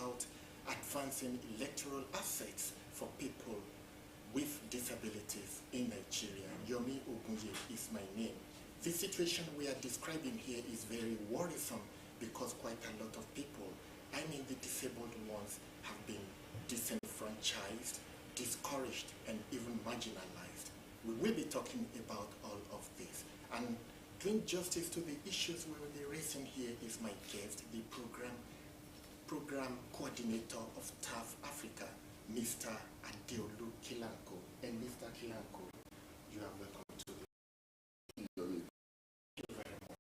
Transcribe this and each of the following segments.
about advancing electoral assets for people with disabilities in Nigeria. Yomi Ogunye is my name. The situation we are describing here is very worrisome because quite a lot of people, I mean the disabled ones, have been disenfranchised, discouraged, and even marginalized. We will be talking about all of this. And doing justice to the issues we will be raising here is my guest, the program coordinator of TAF Africa, Mr. Adeolu Kilanko. And Mr. Kilanko, you are welcome to the Thank you very much.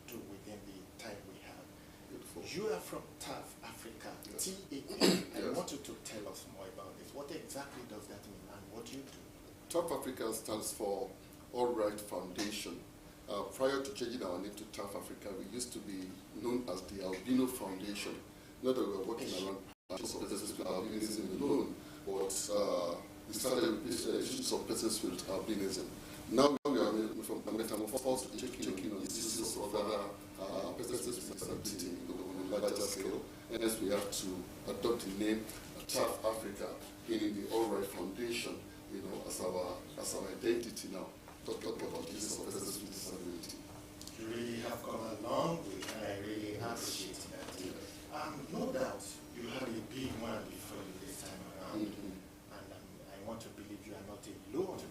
Do within the time we have. Beautiful. You are from TAF Africa, yes. TAF. I want you to tell us more about this. What exactly does that mean and what do you do? TAF Africa stands for All Right Foundation. Prior to changing our name to TAF Africa, we used to be known as the Albino Foundation. Not that we were working around persons with albinism alone, but we started with issues of persons with albinism. Now we are from metamorphosed to taking on issues of other persons with disability on a larger scale. And hence we have to adopt the name TAF Africa, meaning the All Right Foundation, as our identity now. Talk about issues of persons with disability. You really have come a long way, and I really appreciate that. Yes. No doubt you had a big one before you this time around, and I want to believe you are not alone.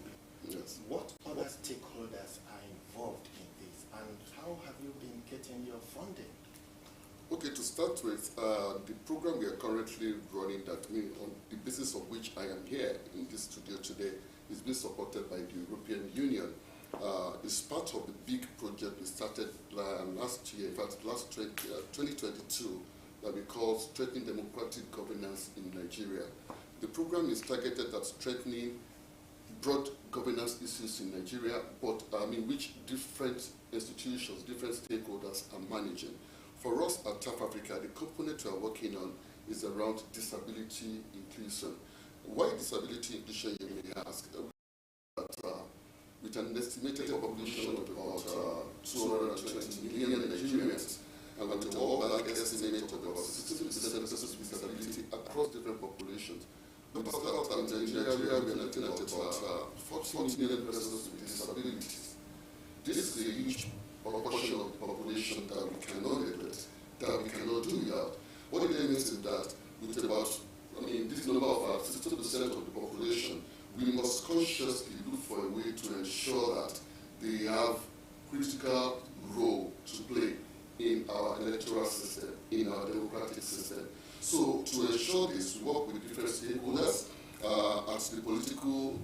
Yes. What other stakeholders are involved in this, and how have you been getting your funding? Okay, to start with, the program we are currently running, on the basis of which I am here in this studio today, is being supported by the European Union. It's part of the big project we started last year, in fact, 2022, that we call Strengthening Democratic Governance in Nigeria. The program is targeted at strengthening broad governance issues in Nigeria, but which different institutions, different stakeholders are managing. For us at TAF Africa, the component we are working on is around disability inclusion. Why disability inclusion, you may ask? With an estimated population of about 220 million Nigerians, and with the World Bank estimate of about 60% of persons with disability across different populations. But in Nigeria, we are looking at about 40 million persons with disabilities. This is a huge portion of the population that we cannot neglect, that we cannot do without. What it means is that with about, this number of 60% of the population, we must consciously look for a way to ensure that they have critical role to play in our electoral system, in our democratic system. So to ensure this, we work with different stakeholders at the political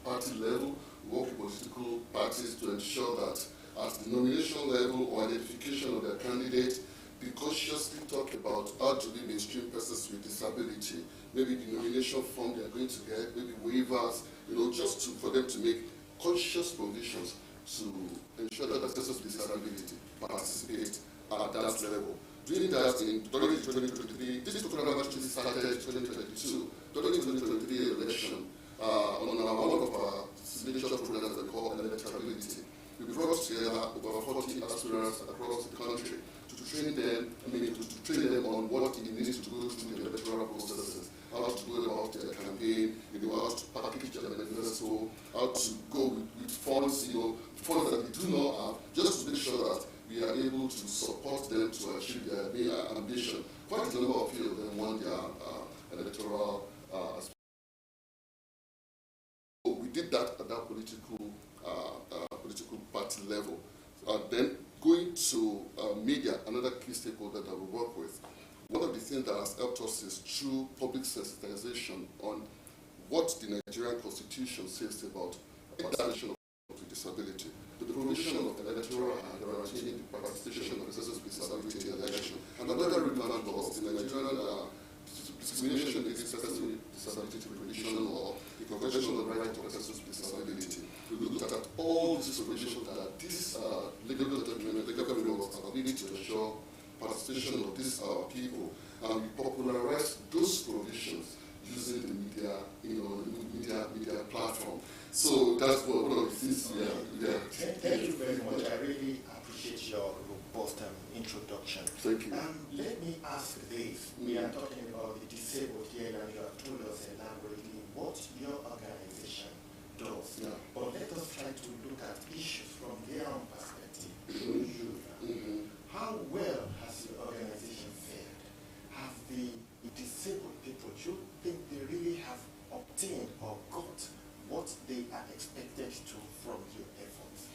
party level. We work with political parties to ensure that at the nomination level or identification of their candidate, they consciously talk about how to be mainstream persons with disability, maybe the nomination form they are going to get, maybe waivers, just for them to make conscious provisions to ensure that persons with disability participate at that level. Doing that during 2023, this program actually started in 2022, during the 2023 election, on one of our signature programs that we call Electoral. We brought together over 40 aspirants across the country to train them, to train them on what it needs to go through the electoral processes, how to go about their campaign, how to package their manifesto, how to go with funds, funds that we do not have, just to make sure that we are able to support them to achieve their main ambition. Quite a number of them want their electoral aspect. So we did that at that political party level. Then going to media, another key stakeholder that we work with. One of the things that has helped us is through public sensitization on what the Nigerian Constitution says about participation of with disability. The provision of electoral guaranteeing the participation of persons with disability in the election. Another relevant law is the Nigerian Discrimination Against Persons with Disability Prohibition Law, the Convention on the Right of Persons with Disability. We looked at all these provisions that this legal document, legal frameworks are needed to ensure participation of these people, and we popularize those provisions using the media, media platform. So that's one of the things we introduction. Thank you. Let me ask this. We are talking about the disabled here, and you have told us elaborately what your organization does. Yeah. But let us try to look at issues from their own perspective. How well has your organization fared? Have the disabled people, do you think they really have obtained or got what they are expected to from your efforts?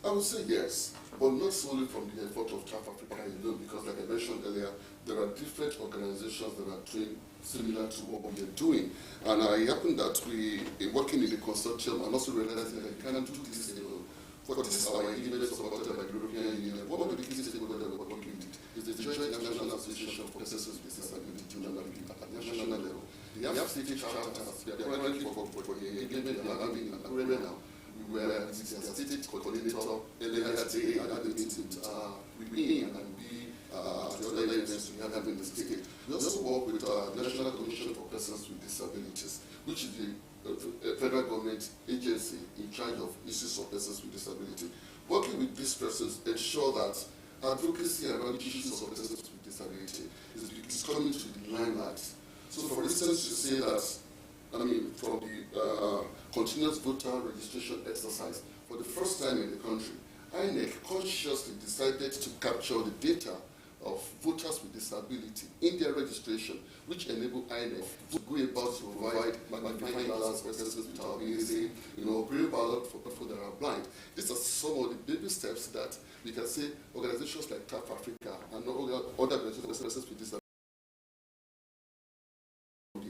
I would say yes, but not solely from the effort of South Africa alone, because like I mentioned earlier, there are different organizations that are doing similar to what we are doing. And I happen that we are working in the consortium and also realizing that we cannot do this alone. For this, our engagement supported by the European Union. One of the key stakeholders that we're working with is the Joint National Association for Persons with Disability, at national level. They have state charters. They are currently for the engagement they are having in Korea now. We were with their state coordinator earlier today and had a meeting with me and the other events we have in the state. We also work with our National Commission for Persons with Disabilities, which is the federal government agency in charge of issues of persons with disability. Working with these persons ensure that advocacy around issues of persons with disability is coming to the limelight. So for instance, you say that, from the continuous voter registration exercise, for the first time in the country, INEC consciously decided to capture the data of voters with disability in their registration, which enable INEC to go about to provide magnifying glass for persons with albinism, braille ballot for people that are blind. These are some of the baby steps that we can say organizations like TAP Africa and other organizations with persons with disability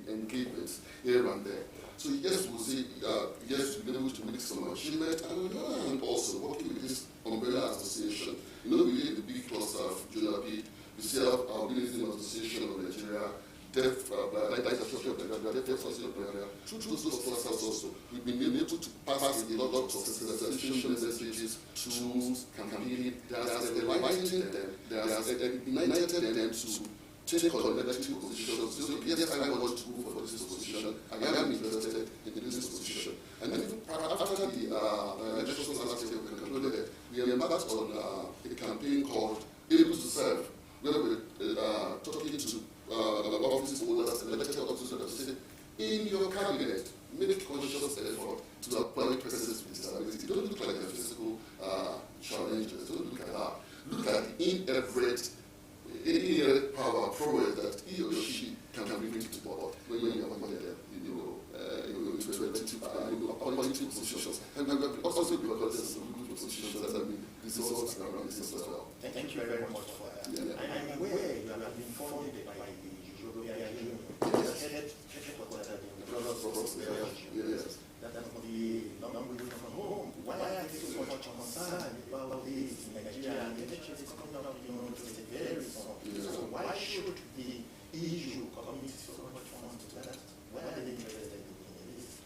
engagements here and there. So yes, we'll say yes, we've been able to make some achievement, and on the other hand, also working with this umbrella association. We did the big cluster of JONAP, we still have our Albinism Association of Nigeria, Deaf Association of Nigeria, Deaf Association of Nigeria. Through those clusters also, we've been able to pass a lot of sensitization messages, tools, campaigning. There's enlightening them, there's ignited them to take collective positions. So yes, I want to go for this position. I am interested in this position. And even after the elections last year we concluded, we embarked on a campaign called Able to Serve, where we're talking to office holders and elected officers to say, in your cabinet, make conscious effort to appoint persons with disability. Don't look like a physical challenges. Don't look at that. Look at the inherent power progress that he or she can bring to the board when you are appointed appointing positions. And also because there's some good positions that have been results around this as well. Thank you very much for that. Yeah. I'm aware you have been funded by the European Union. Yes. That's the long way from home. Why are they so much concerned about this in Nigeria? And the election is coming up, it's very soon. So why should the EU commit so much funds to that? Why are they interested in this?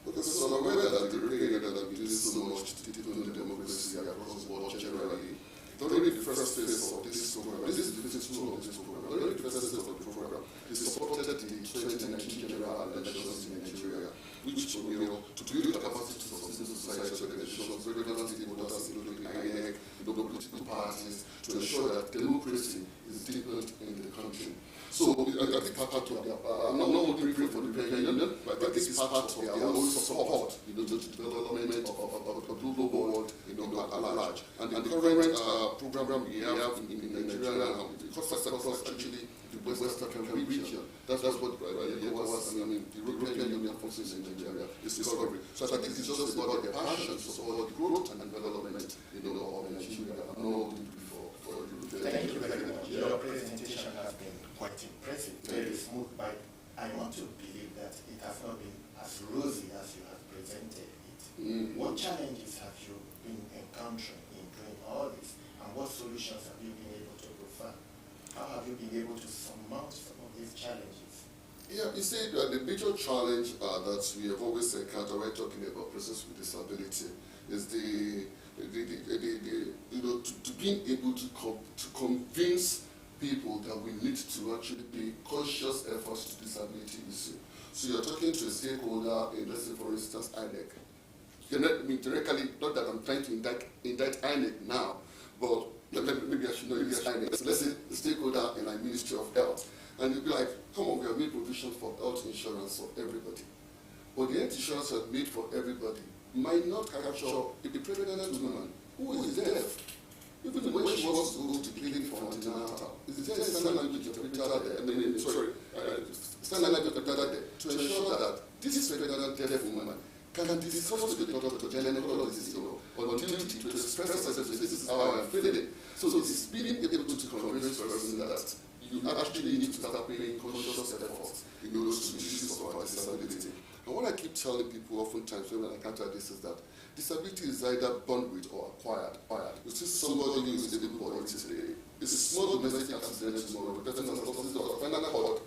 Because I'm aware that the European Union has been doing so much to deepen democracy across the world generally. Not only the first phase of this program, this is the phase 2 of this program, not only the first phase of the program, it supported the 2019 general elections in Nigeria, which to build the capacity of civil society organizations, regular stakeholders, including INEC, political parties, to ensure that democracy is deepened in the country. So I think part of their, I'm not only praying for the European Union, but I think it's part of their own support, to the development of the global world, at large. And the current program we have in Nigeria now, because across actually the West African region, that's what the European Union forces in Nigeria is discovering. So I think it's just about their passion to support the growth and development, of Nigeria. Thank you very much. Your presentation has been quite impressive, very smooth, but I want to believe that it has not been as rosy as you have presented it. What challenges have you been encountering in doing all this, and what solutions have you been able to provide? How have you been able to surmount some of these challenges? Yeah, you see, the major challenge that we have always encountered when talking about persons with disability is to being able to convince people that we need to actually pay conscious efforts to disability issue. So you're talking to a stakeholder in, let's say, for instance, INEC. You're not, directly, not that I'm trying to indict INEC now, but maybe I should know, maybe I insurance for everybody. But the health insurance are made for everybody might not capture a pregnant woman who is deaf. Even when she wants to go to clinic for antenatal, is there a sign language interpreter there? Sign language interpreter there to ensure that this pregnant deaf woman can discuss with the doctor, the gynecologist, or duty to express herself. This is how I'm feeling. So it's being able to convince the person that you actually need to start paying conscious efforts in order to issues of our disability. And what I keep telling people oftentimes when I encounter this is that disability is either born with or acquired. You see somebody who is able body today, it's a small domestic accident tomorrow, the person has lost his spinal cord.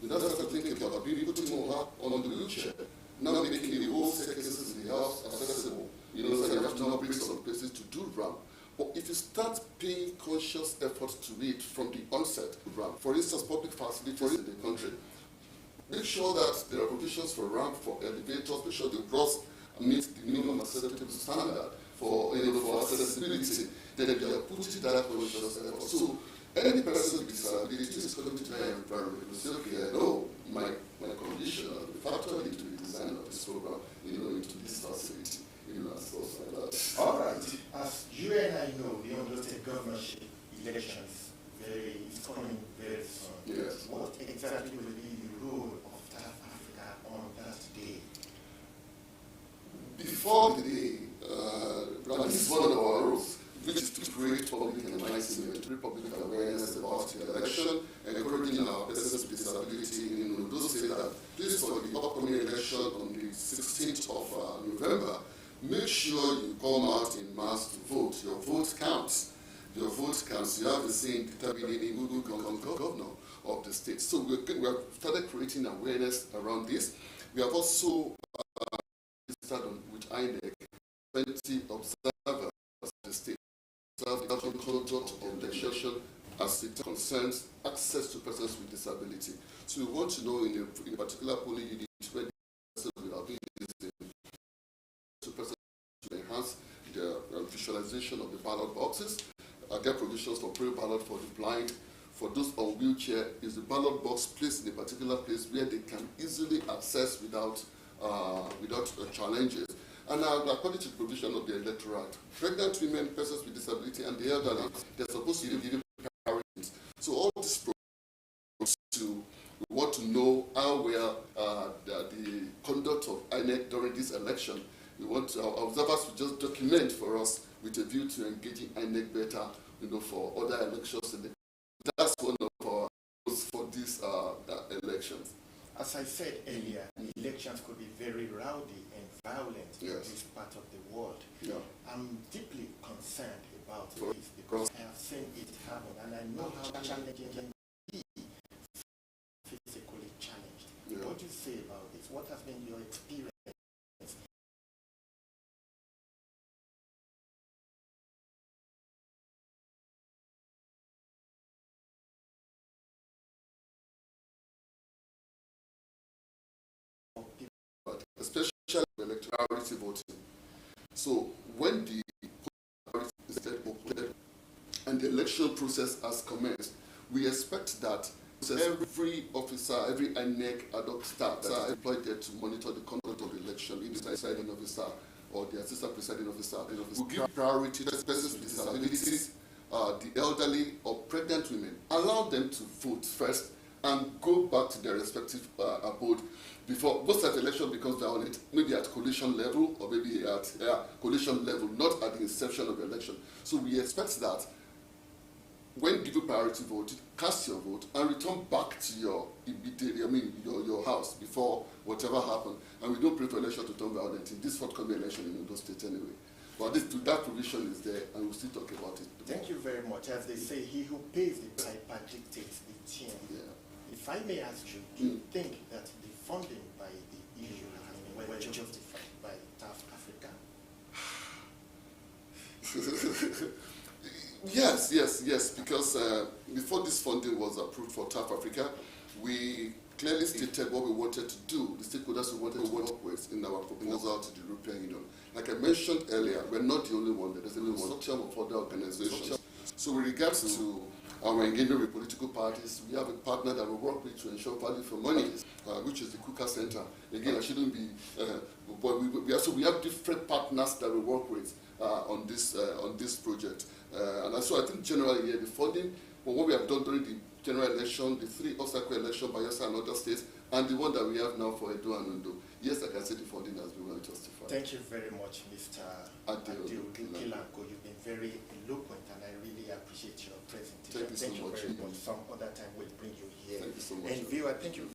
You now start thinking about being able to move her on the wheelchair, now making the whole staircases in the house accessible. So you have to now bring some places to do ramp. But if you start paying conscious efforts to it from the onset, ramp, for instance, public facilities in the country, make sure that there are provisions for ramp, for elevators, make sure the gross meet the minimum acceptable standard for accessibility. Then they are putting that conscious effort. So any person with disability is going to their environment and say, okay, I know my condition, the factor into the design of this program, into this facility, and stuff like that. All right. As you and I know, the Ondo State governorship elections is coming very soon. Yes. What exactly will be the role of TAF Africa on that day? Before the day, this is one of our roles, which is to create public enlightenment, public awareness about the election, encouraging our persons with disability. Those say that please, for the upcoming election on the 16th of November, make sure you come out in mass to vote. Your vote counts. Your vote counts. You have the same determining who will become governor of the state. So we have started creating awareness around this. We have also started with INEC 20 observers of the state. The conduct of the election as it concerns access to persons with disability. So we want to know in a particular polling unit where the persons will be used to persons to enhance the visualization of the ballot boxes. Get provisions for pre-ballot for the blind. For those on wheelchair, is the ballot box placed in a particular place where they can easily access without challenges. And according to the provision of the Electoral, pregnant women, persons with disability, and the elderly, they're supposed to be given priorities. So all this programs we want to know how well the conduct of INEC during this election. We want our observers to just document for us with a view to engaging INEC better, for other elections. That's one of our goals for these elections. As I said earlier, elections could be very rowdy and violent in this part of the world. Yeah. I'm deeply concerned about this because I have seen it happen and I know how challenging it can be, physically challenged. Yeah. What do you say about this? What has been your experience? Especially electoral voting. So when the is open and the election process has commenced, we expect that every officer, every INEC ad hoc staff that is employed there to monitor the conduct of the election, either the presiding officer or the assistant presiding officer, will give priority to persons with disabilities, the elderly or pregnant women. Allow them to vote first and go back to their respective abode before most of the election becomes violent, maybe at coalition level or maybe at coalition level, not at the inception of the election. So we expect that when given priority vote, cast your vote and return back to your your house before whatever happened. And we don't pray for election to turn violent in this forthcoming election in Ondo State anyway. But that provision is there, and we'll still talk about it. Thank you very much. As they say, he who pays the piper dictates the tune. Yeah. If I may ask you, do you think that the funding by the EU has been well justified by TAF Africa? Yes, because before this funding was approved for TAF Africa, we clearly stated what we wanted to do, the stakeholders we wanted to work with in our proposal to the European Union. Like I mentioned earlier, we're not the only one. There's a consortium of other organizations So with regards to our engagement with political parties, we have a partner that we work with to ensure value for money, which is the Kuka Center. Again, I shouldn't be, but we have different partners that we work with on this project. And so I think generally here, the funding for what we have done during the general election, the 3 Osrc election, Bayelsa and other states, and the one that we have now for Edo and Ondo, yes, I can say the funding has been well justified. Thank you very much, Mr. Adil Kilanko. You've been very eloquent, and I really appreciate your presentation. Thank you so much. Very much. Some other time we'll bring you here. Thank you so much. And viewer, thank you.